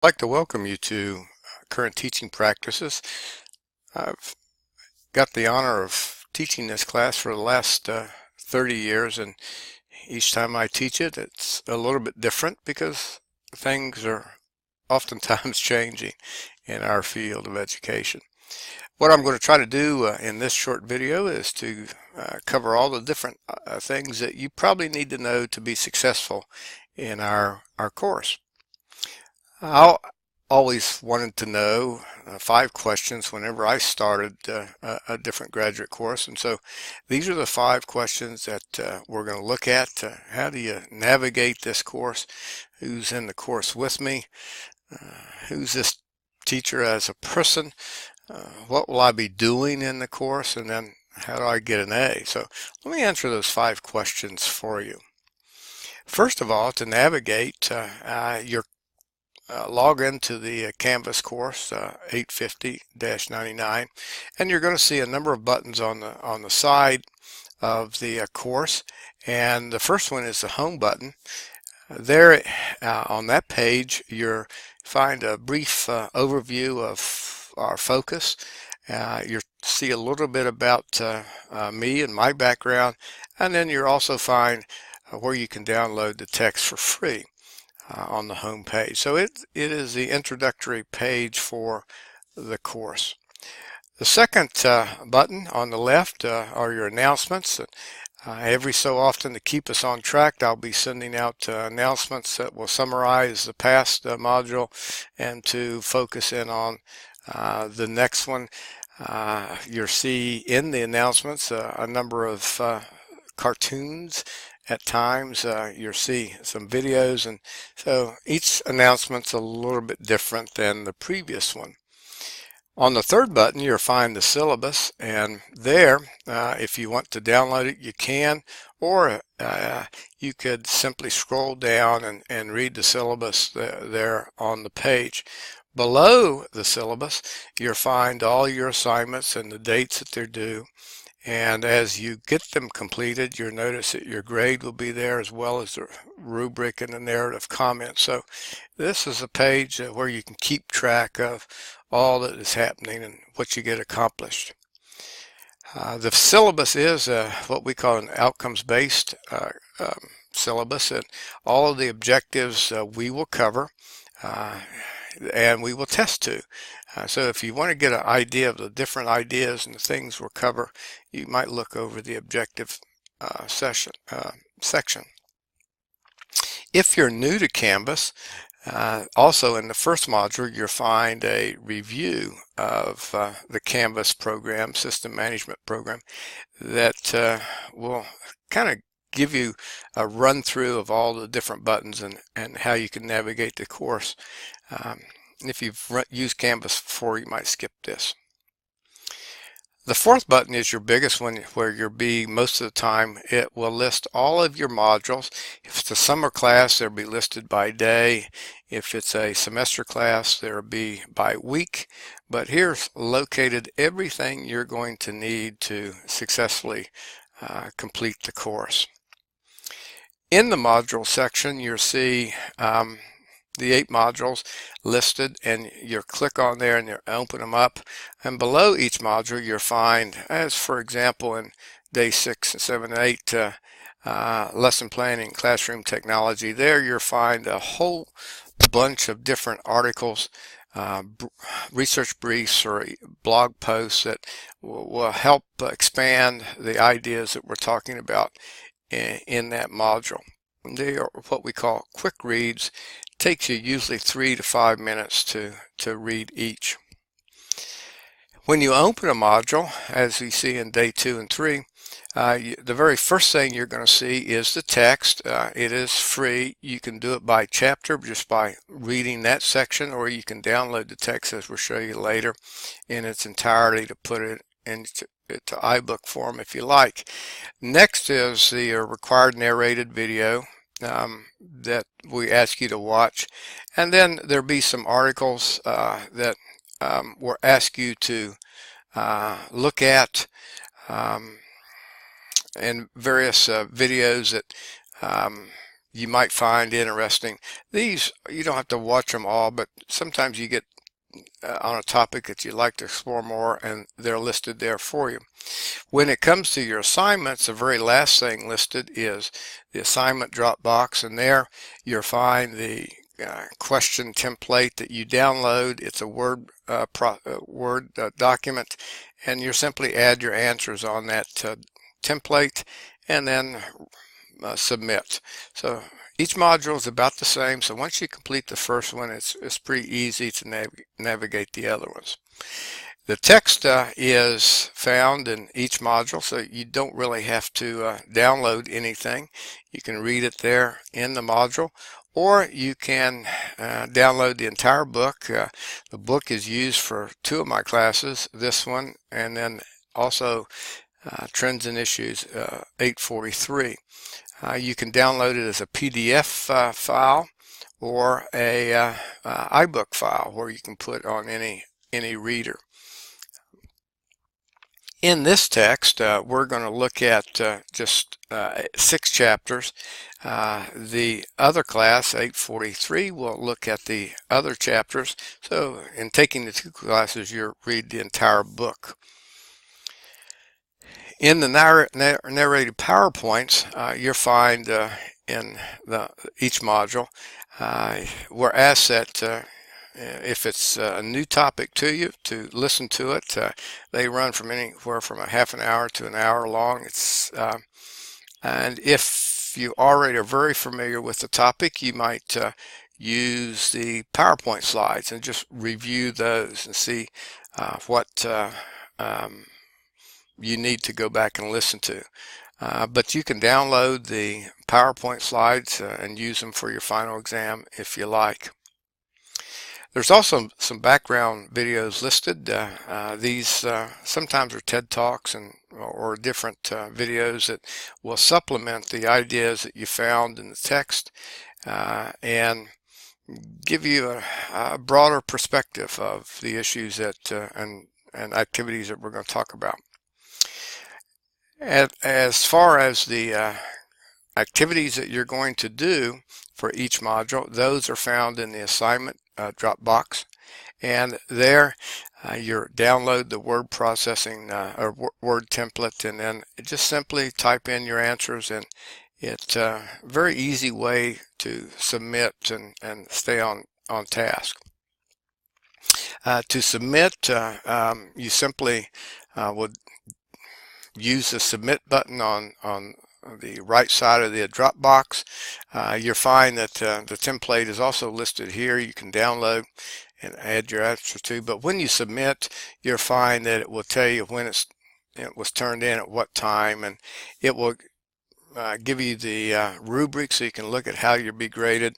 I'd like to welcome you to Current Teaching Practices. I've got the honor of teaching this class for the last 30 years, and each time I teach it, it's a little bit different because things are oftentimes changing in our field of education. What I'm going to try to do in this short video is to cover all the different things that you probably need to know to be successful in our course. I always wanted to know 5 questions whenever I started a different graduate course. And so these are the 5 questions that we're going to look at. How do you navigate this course? Who's in the course with me? Who's this teacher as a person? What will I be doing in the course? And then how do I get an A? So let me answer those 5 questions for you. First of all, to navigate your log into the Canvas course 850-99, and you're going to see a number of buttons on the side of the course, and the first one is the home button. There on that page you'll find a brief overview of our focus. You'll see a little bit about me and my background, and then you'll also find where you can download the text for free on the home page. So it is the introductory page for the course. The second button on the left are your announcements. Every so often, to keep us on track, I'll be sending out announcements that will summarize the past module and to focus in on the next one. You'll see in the announcements a number of cartoons. At times you'll see some videos, and so each announcement's a little bit different than the previous one. On the third button you'll find the syllabus, and there if you want to download it you can, or you could simply scroll down and read the syllabus there on the page. Below the syllabus you'll find all your assignments and the dates that they're due. And as you get them completed, you'll notice that your grade will be there, as well as the rubric and the narrative comments. So this is a page where you can keep track of all that is happening and what you get accomplished. The syllabus is what we call an outcomes-based syllabus, and all of the objectives we will cover and we will test to. So if you want to get an idea of the different ideas and the things we'll cover, you might look over the objective section. If you're new to Canvas, also in the first module you'll find a review of the Canvas program, system management program, that will kind of give you a run through of all the different buttons and how you can navigate the course. If you've used Canvas before, you might skip this. The fourth button is your biggest one, where you'll be most of the time. It will list all of your modules. If it's a summer class, they'll be listed by day. If it's a semester class, they'll be by week. But here's located everything you're going to need to successfully complete the course. In the module section, you'll see the 8 modules listed, and you'll click on there and you'll open them up, and below each module you'll find, as for example in day 6, 7, 8 lesson planning, classroom technology, there you'll find a whole bunch of different articles, research briefs or blog posts that will help expand the ideas that we're talking about in that module. They are what we call quick reads. Takes you usually 3 to 5 minutes to read each. When you open a module, as we see in day 2 and 3, the very first thing you're going to see is the text. It is free. You can do it by chapter just by reading that section, or you can download the text, as we'll show you later, in its entirety to put it into iBook form if you like. Next is the required narrated video that we ask you to watch, and then there'll be some articles that we'll ask you to look at, and various videos that you might find interesting. These, you don't have to watch them all, but sometimes you get on a topic that you'd like to explore more, and they're listed there for you. When it comes to your assignments, the very last thing listed is the assignment drop box, and there you'll find the question template that you download. It's a Word document, and you simply add your answers on that template and then submit. So each module is about the same, so once you complete the first one, it's pretty easy to navigate the other ones. The text is found in each module, so you don't really have to download anything. You can read it there in the module, or you can download the entire book. The book is used for 2 of my classes, this one, and then also Trends and Issues 843. You can download it as a PDF file or a iBook file where you can put on any reader. In this text, we're going to look at just 6 chapters. The other class, 843, will look at the other chapters. So in taking the 2 classes, you'll read the entire book. In the narrated PowerPoints, you'll find in each module, we're asked that if it's a new topic to you, to listen to it. They run from anywhere from a half an hour to an hour long. And if you already are very familiar with the topic, you might use the PowerPoint slides and just review those and see what you need to go back and listen to. But you can download the PowerPoint slides and use them for your final exam if you like. There's also some background videos listed. These sometimes are TED Talks or different videos that will supplement the ideas that you found in the text and give you a broader perspective of the issues that and activities that we're going to talk about. As far as the activities that you're going to do for each module, those are found in the assignment drop box, and there you download the word processing or word template, and then just simply type in your answers, and it's a very easy way to submit and stay on task. To submit, you simply would use the submit button on the right side of the drop box. You'll find that the template is also listed here. You can download and add your answer to, but when you submit, you'll find that it will tell you when it was turned in at what time, and it will give you the rubric so you can look at how you'll be graded.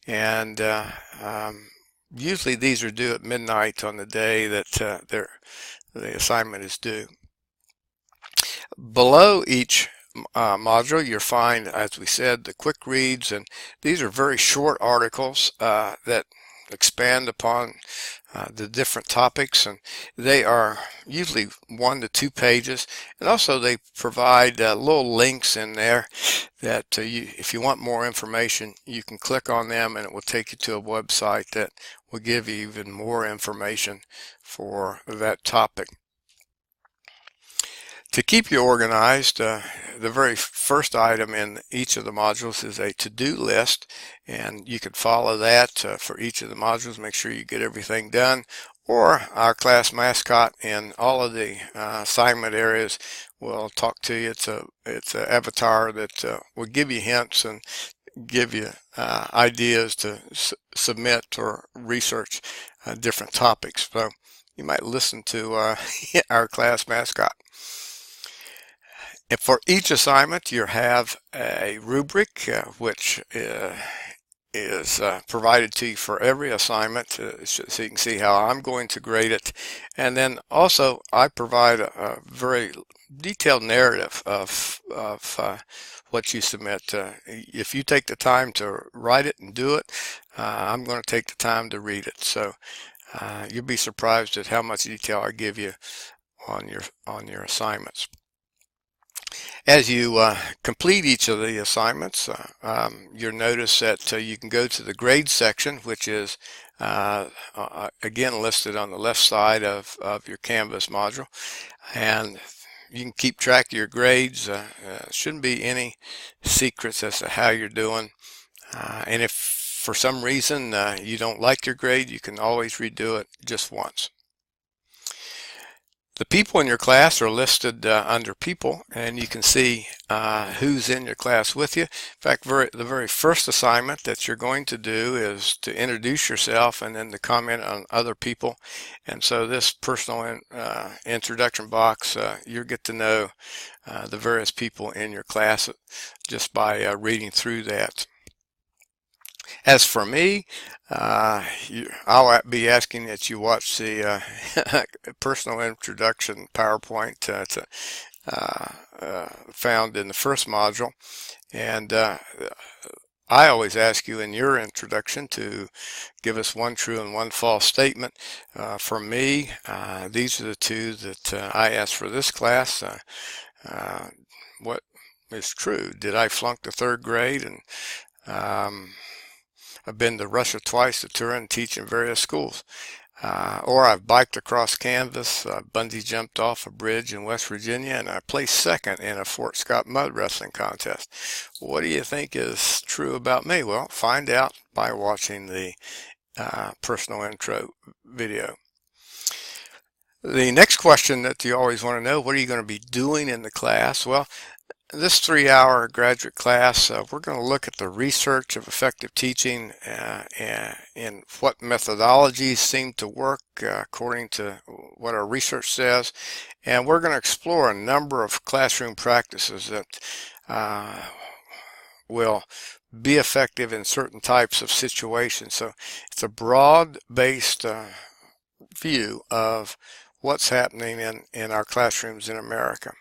And usually these are due at midnight on the day that the assignment is due. Below each module, you'll find, as we said, the quick reads, and these are very short articles that expand upon the different topics, and they are usually 1 to 2 pages, and also they provide little links in there that if you want more information, you can click on them and it will take you to a website that will give you even more information for that topic. To keep you organized, the very first item in each of the modules is a to-do list, and you can follow that for each of the modules. Make sure you get everything done, or our class mascot in all of the assignment areas will talk to you. It's an avatar that will give you hints and give you ideas to submit or research different topics. So you might listen to our class mascot. And for each assignment, you have a rubric which is provided to you for every assignment, so you can see how I'm going to grade it. And then also I provide a very detailed narrative of what you submit. If you take the time to write it and do it, I'm going to take the time to read it. So you'll be surprised at how much detail I give you on your assignments. As you complete each of the assignments, you'll notice that you can go to the grade section, which is again listed on the left side of your Canvas module, and you can keep track of your grades. Shouldn't be any secrets as to how you're doing. And if for some reason you don't like your grade, you can always redo it just once. The people in your class are listed under people, and you can see who's in your class with you. In fact, the very first assignment that you're going to do is to introduce yourself and then to comment on other people. And so this personal introduction box, you'll get to know the various people in your class just by reading through that. As for me, I'll be asking that you watch the personal introduction PowerPoint found in the first module. And I always ask you in your introduction to give us one true and one false statement. For me, these are the two that I asked for this class. What is true? Did I flunk the third grade? And I've been to Russia twice to tour and teach in various schools. Or I've biked across Kansas, bungee jumped off a bridge in West Virginia, and I placed second in a Fort Scott mud wrestling contest. What do you think is true about me? Well, find out by watching the personal intro video. The next question that you always want to know, what are you going to be doing in the class? Well, this 3-hour graduate class, we're going to look at the research of effective teaching and what methodologies seem to work according to what our research says. And we're going to explore a number of classroom practices that will be effective in certain types of situations. So it's a broad-based view of what's happening in our classrooms in America.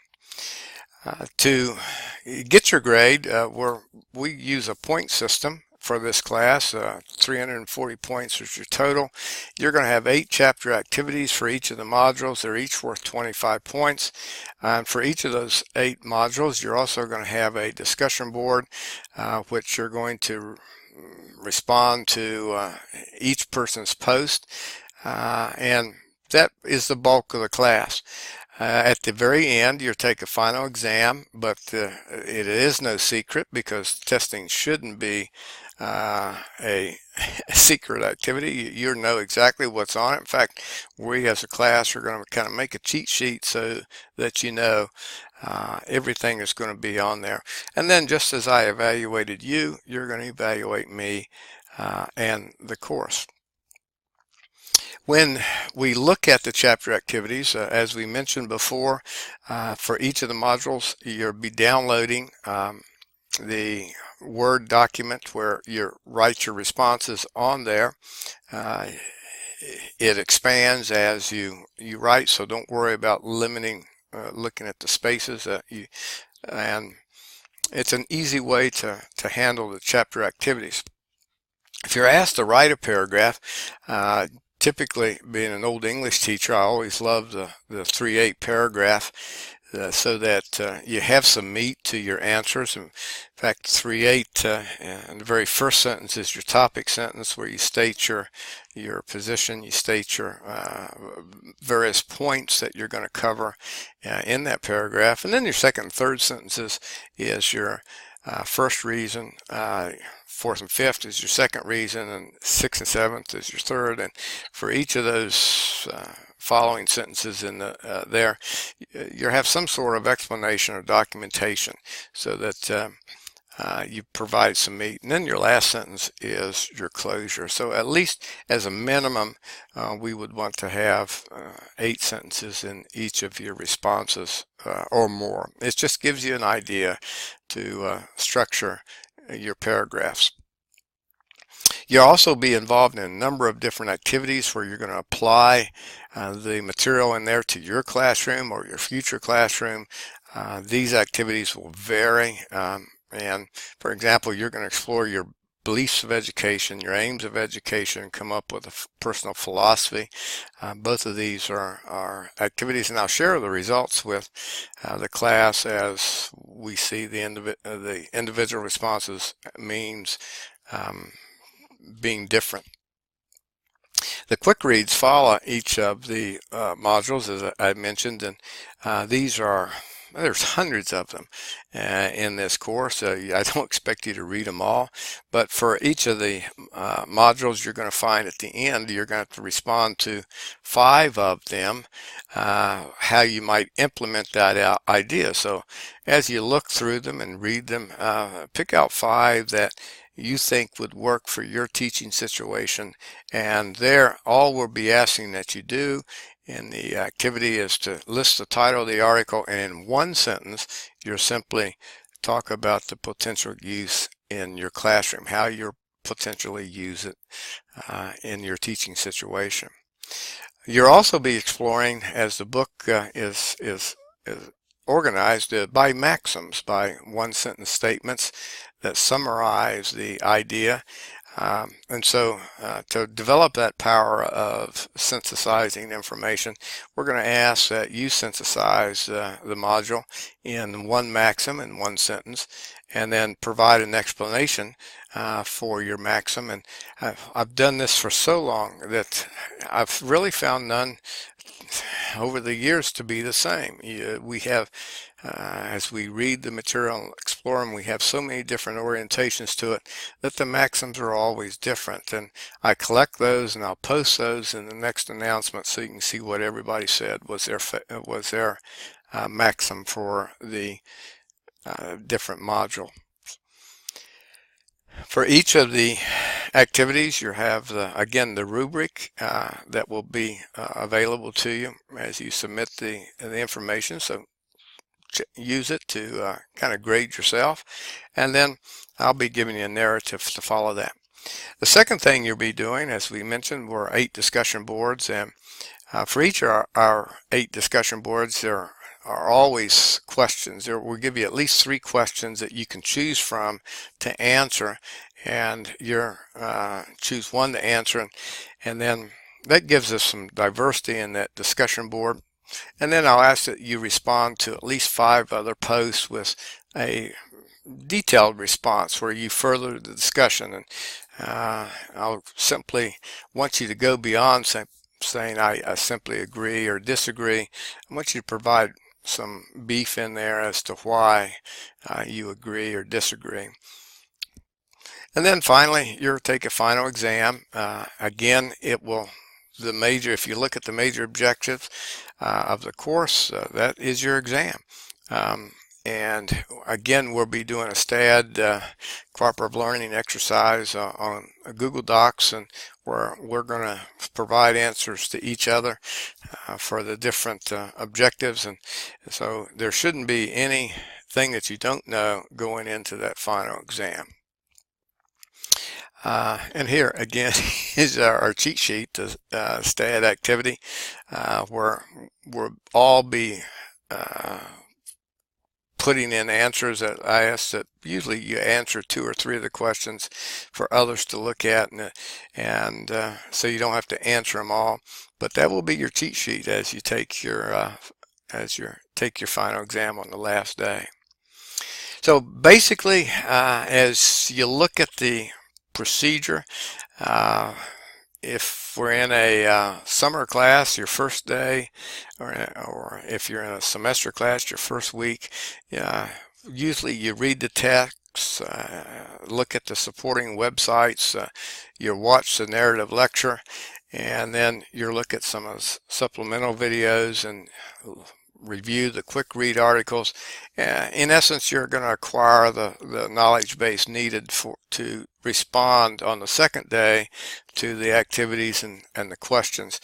To get your grade, we use a point system for this class. 340 points is your total. You're going to have 8 chapter activities for each of the modules. They're each worth 25 points. And for each of those 8 modules, you're also going to have a discussion board, which you're going to respond to each person's post. And that is the bulk of the class. At the very end, you'll take a final exam, but it is no secret because testing shouldn't be a secret activity. You know exactly what's on it. In fact, we as a class are going to kind of make a cheat sheet so that you know everything is going to be on there. And then just as I evaluated you, you're going to evaluate me and the course. When we look at the chapter activities, as we mentioned before, for each of the modules, you'll be downloading the Word document where you write your responses on there. It expands as you write, so don't worry about limiting looking at the spaces. And it's an easy way to handle the chapter activities. If you're asked to write a paragraph, typically, being an old English teacher, I always loved the 3/8 paragraph so that you have some meat to your answers. In fact, 3/8 in the very first sentence is your topic sentence where you state your position, you state your various points that you're going to cover in that paragraph. And then your second and third sentences is your first reason, fourth and fifth is your second reason, and sixth and seventh is your third. And for each of those following sentences in there, you have some sort of explanation or documentation so that you provide some meat. And then your last sentence is your closure. So at least as a minimum, we would want to have 8 sentences in each of your responses or more. It just gives you an idea to structure your paragraphs. You'll also be involved in a number of different activities where you're going to apply the material in there to your classroom or your future classroom. These activities will vary. And for example, you're going to explore your beliefs of education, your aims of education, come up with a personal philosophy. Both of these are activities, and I'll share the results with the class as we see the individual responses means being different. The quick reads follow each of the modules, as I mentioned, and there's hundreds of them in this course. I don't expect you to read them all, but for each of the modules you're going to find at the end, you're going to have to respond to 5 of them, how you might implement that idea. So as you look through them and read them, pick out 5 that you think would work for your teaching situation, and there all we'll be asking that you do in the activity is to list the title of the article, and in one sentence you'll simply talk about the potential use in your classroom, how you'll potentially use it in your teaching situation. You'll also be exploring, as the book is organized by maxims, by one-sentence statements that summarize the idea. And so to develop that power of synthesizing information, we're going to ask that you synthesize the module in one maxim, in one sentence, and then provide an explanation for your maxim. And I've done this for so long that I've really found none over the years to be the same. We have, as we read the material and explore them, we have so many different orientations to it that the maxims are always different. And I collect those and I'll post those in the next announcement so you can see what everybody said was their maxim for the different module. For each of the activities, you have, again, the rubric that will be available to you as you submit the information. So use it to kind of grade yourself. And then I'll be giving you a narrative to follow that. The second thing you'll be doing, as we mentioned, were 8 discussion boards. And for each of our 8 discussion boards, there are always questions. We'll give you at least 3 questions that you can choose from to answer, and you choose one to answer, and then that gives us some diversity in that discussion board. And then I'll ask that you respond to at least 5 other posts with a detailed response where you further the discussion. And I'll simply want you to go beyond saying I simply agree or disagree. I want you to provide some beef in there as to why you agree or disagree. And then finally, you'll take a final exam. Again, if you look at the major objectives of the course, that is your exam. And again, we'll be doing a STAD cooperative learning exercise on Google Docs, and where we're going to provide answers to each other for the different objectives. And so there shouldn't be anything that you don't know going into that final exam. And here again is our cheat sheet, the STAD activity, where we'll all be putting in answers that I ask that usually you answer 2 or 3 of the questions for others to look at, and so you don't have to answer them all. But that will be your cheat sheet as you take your final exam on the last day. So basically, as you look at the procedure, if we're in a summer class, your first day, or if you're in a semester class, your first week, usually you read the text, look at the supporting websites, you watch the narrative lecture, and then you look at some supplemental videos and review the quick read articles. In essence, you're going to acquire the knowledge base needed to respond on the second day to the activities and the questions,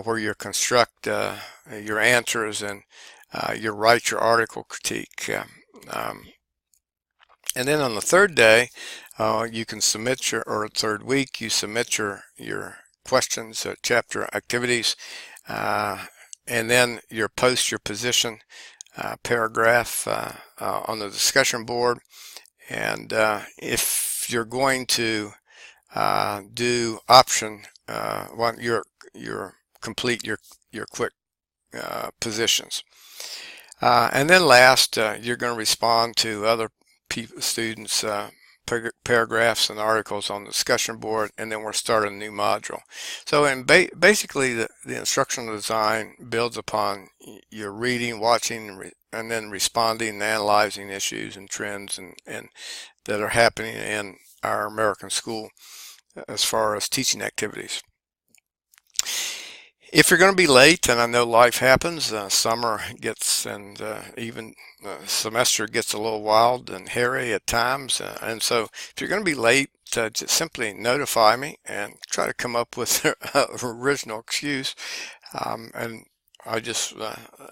where you construct your answers and you write your article critique. And then on the third day, you can submit third week, you submit your questions, chapter activities, and then you post your position paragraph on the discussion board. And if if you're going to do option one, your complete your quick positions. And then last, you're going to respond to other students' paragraphs and articles on the discussion board, and then we're starting a new module. So basically the instructional design builds upon your reading, watching, and then responding and analyzing issues and trends and that are happening in our American school as far as teaching activities. If you're going to be late, and I know life happens, summer gets and even semester gets a little wild and hairy at times, and so if you're going to be late, just simply notify me and try to come up with an original excuse, and I just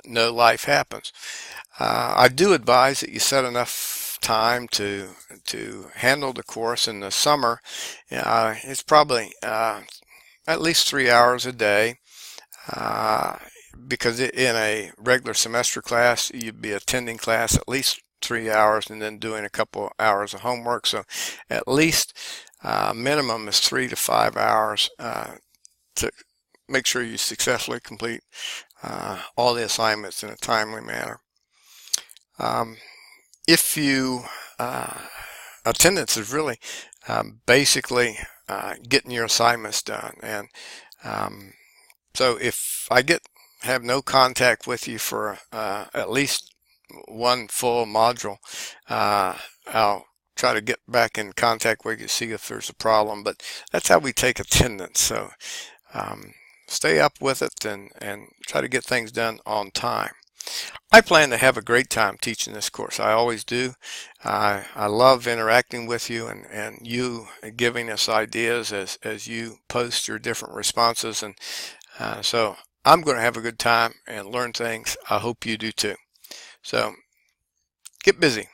know life happens. I do advise that you set enough time to handle the course in the summer. It's probably at least 3 hours a day. Because in a regular semester class, you'd be attending class at least 3 hours and then doing a couple hours of homework. So at least minimum is 3 to 5 hours to make sure you successfully complete all the assignments in a timely manner. If you attendance is really basically getting your assignments done, and so if I have no contact with you for at least one full module, I'll try to get back in contact with you to see if there's a problem. But that's how we take attendance. So stay up with it and try to get things done on time. I plan to have a great time teaching this course. I always do. I love interacting with you and you giving us ideas as you post your different responses. And so I'm going to have a good time and learn things. I hope you do too. So get busy.